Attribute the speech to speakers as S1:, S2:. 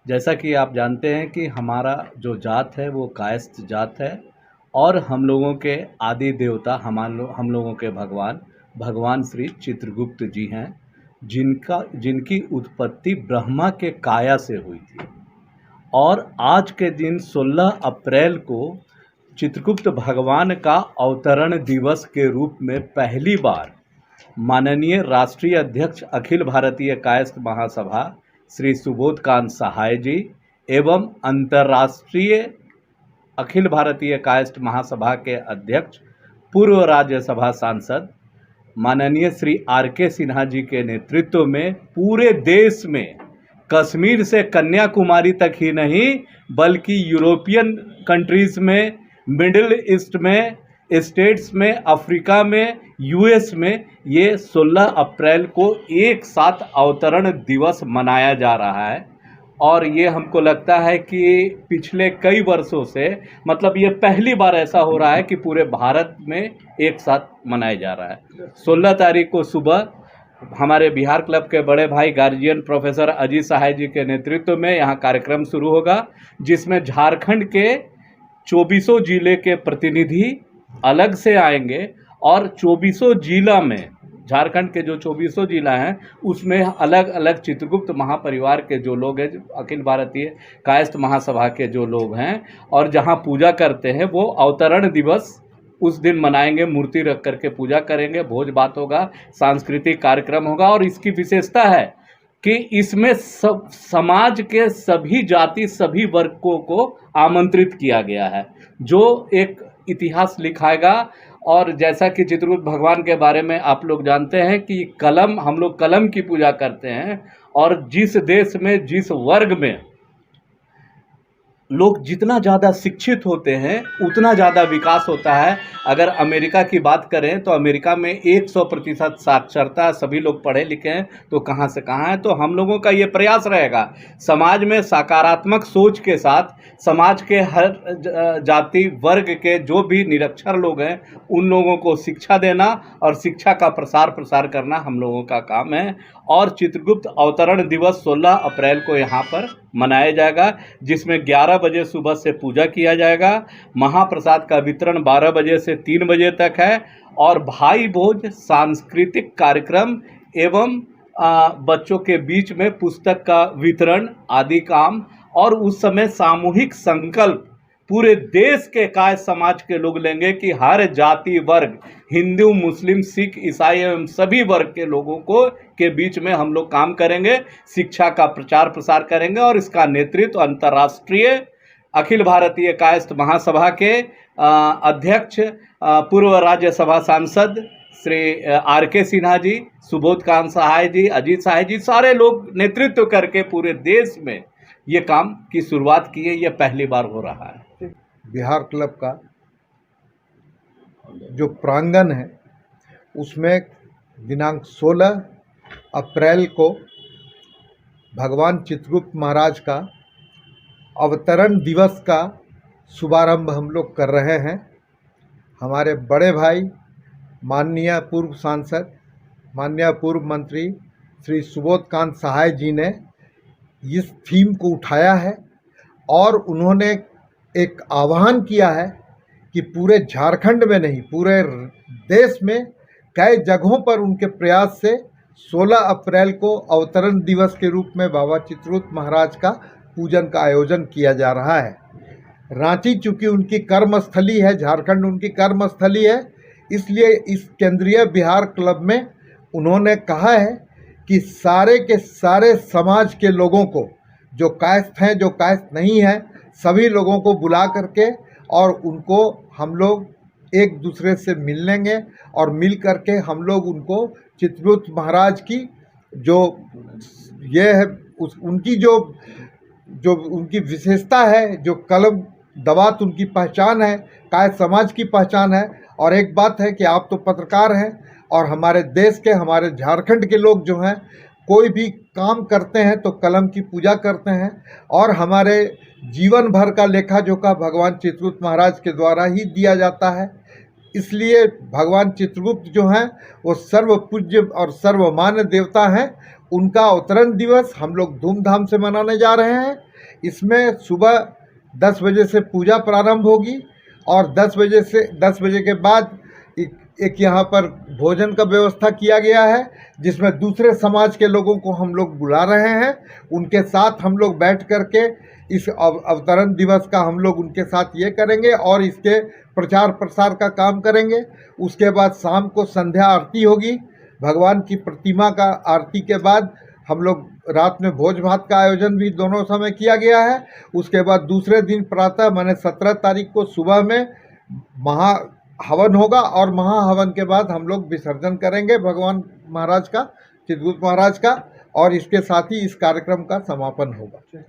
S1: जैसा कि आप जानते हैं कि हमारा जो जात है वो कायस्थ जात है और हम लोगों के आदि देवता हम लोगों के भगवान भगवान श्री चित्रगुप्त जी हैं, जिनकी उत्पत्ति ब्रह्मा के काया से हुई थी। और आज के दिन 16 अप्रैल को चित्रगुप्त भगवान का अवतरण दिवस के रूप में पहली बार माननीय राष्ट्रीय अध्यक्ष अखिल भारतीय कायस्थ महासभा श्री सुबोध कांत सहाय जी एवं अंतर्राष्ट्रीय अखिल भारतीय कायस्थ महासभा के अध्यक्ष पूर्व राज्यसभा सांसद माननीय श्री आर.के. सिन्हा जी के नेतृत्व में पूरे देश में कश्मीर से कन्याकुमारी तक ही नहीं बल्कि यूरोपियन कंट्रीज़ में, मिडिल ईस्ट में, स्टेट्स में, अफ्रीका में, यूएस में ये 16 अप्रैल को एक साथ अवतरण दिवस मनाया जा रहा है। और ये हमको लगता है कि पिछले कई वर्षों से मतलब ये पहली बार ऐसा हो रहा है कि पूरे भारत में एक साथ मनाया जा रहा है। 16 तारीख को सुबह हमारे बिहार क्लब के बड़े भाई गार्जियन प्रोफेसर अजीत सहाय जी के नेतृत्व में यहाँ कार्यक्रम शुरू होगा, जिसमें झारखंड के 24 जिले के प्रतिनिधि अलग से आएंगे और 24 जिला में, झारखंड के जो 24 जिला हैं उसमें अलग अलग चित्रगुप्त महापरिवार के जो लोग हैं, अखिल भारतीय कायस्थ महासभा के जो लोग हैं और जहां पूजा करते हैं, वो अवतरण दिवस उस दिन मनाएंगे। मूर्ति रख करके पूजा करेंगे, भोज भात होगा, सांस्कृतिक कार्यक्रम होगा। और इसकी विशेषता है कि इसमें सब समाज के सभी जाति, सभी वर्गों को आमंत्रित किया गया है, जो एक इतिहास लिखाएगा। और जैसा कि चित्रगुप्त भगवान के बारे में आप लोग जानते हैं कि कलम, हम लोग कलम की पूजा करते हैं और जिस देश में, जिस वर्ग में लोग जितना ज़्यादा शिक्षित होते हैं उतना ज़्यादा विकास होता है। अगर अमेरिका की बात करें तो अमेरिका में 100% साक्षरता, सभी लोग पढ़े लिखे हैं, तो कहाँ से कहाँ है। तो हम लोगों का ये प्रयास रहेगा समाज में सकारात्मक सोच के साथ समाज के हर जाति वर्ग के जो भी निरक्षर लोग हैं उन लोगों को शिक्षा देना और शिक्षा का प्रसार करना हम लोगों का काम है। और चित्रगुप्त अवतरण दिवस 16 अप्रैल को यहाँ पर मनाया जाएगा, जिसमें 11 बजे सुबह से पूजा किया जाएगा। महाप्रसाद का वितरण 12 बजे से 3 बजे तक है और भाई भोज, सांस्कृतिक कार्यक्रम एवं बच्चों के बीच में पुस्तक का वितरण आदि काम। और उस समय सामूहिक संकल्प पूरे देश के काय समाज के लोग लेंगे कि हर जाति वर्ग, हिंदू, मुस्लिम, सिख, ईसाई एवं सभी वर्ग के लोगों को के बीच में हम लोग काम करेंगे, शिक्षा का प्रचार प्रसार करेंगे। और इसका नेतृत्व अंतर्राष्ट्रीय अखिल भारतीय कायस्थ महासभा के अध्यक्ष पूर्व राज्यसभा सांसद श्री आर.के. सिन्हा जी, सुबोध कांत सहाय जी, अजीत सहाय जी, सारे लोग नेतृत्व करके पूरे देश में ये काम की शुरुआत की है। ये पहली बार हो रहा है।
S2: बिहार क्लब का जो प्रांगण है उसमें दिनांक 16 अप्रैल को भगवान चित्रगुप्त महाराज का अवतरण दिवस का शुभारंभ हम लोग कर रहे हैं। हमारे बड़े भाई माननीय पूर्व सांसद, माननीय पूर्व मंत्री श्री सुबोध कांत सहाय जी ने इस थीम को उठाया है और उन्होंने एक आह्वान किया है कि पूरे झारखंड में नहीं, पूरे देश में कई जगहों पर उनके प्रयास से 16 अप्रैल को अवतरण दिवस के रूप में बाबा चित्रगुप्त महाराज का पूजन का आयोजन किया जा रहा है। रांची चूँकि उनकी कर्मस्थली है, झारखंड उनकी कर्मस्थली है, इसलिए इस केंद्रीय बिहार क्लब में उन्होंने कहा है कि सारे के सारे समाज के लोगों को, जो कायस्थ हैं, जो कायस्थ नहीं हैं, सभी लोगों को बुला करके और उनको हम लोग एक दूसरे से मिल लेंगे और मिल करके हम लोग उनको चित्रगुप्त महाराज की जो ये है उनकी जो उनकी विशेषता है, जो कलम दवात उनकी पहचान है, कायस्थ समाज की पहचान है। और एक बात है कि आप तो पत्रकार हैं और हमारे देश के, हमारे झारखंड के लोग जो हैं कोई भी काम करते हैं तो कलम की पूजा करते हैं और हमारे जीवन भर का लेखा जोखा भगवान चित्रगुप्त महाराज के द्वारा ही दिया जाता है। इसलिए भगवान चित्रगुप्त जो हैं वो सर्व पूज्य और सर्वमान्य देवता हैं। उनका अवतरण दिवस हम लोग धूमधाम से मनाने जा रहे हैं। इसमें सुबह 10 बजे से पूजा प्रारंभ होगी और 10 बजे के बाद एक यहाँ पर भोजन का व्यवस्था किया गया है, जिसमें दूसरे समाज के लोगों को हम लोग बुला रहे हैं। उनके साथ हम लोग बैठ करके इस अवतरण दिवस का हम लोग उनके साथ ये करेंगे और इसके प्रचार प्रसार का काम करेंगे। उसके बाद शाम को संध्या आरती होगी। भगवान की प्रतिमा का आरती के बाद हम लोग रात में भोज भात का आयोजन भी दोनों समय किया गया है। उसके बाद दूसरे दिन प्रातः माने 17 तारीख को सुबह में महा हवन होगा और महाहवन के बाद हम लोग विसर्जन करेंगे भगवान महाराज का, चित्रगुप्त महाराज का, और इसके साथ ही इस कार्यक्रम का समापन होगा।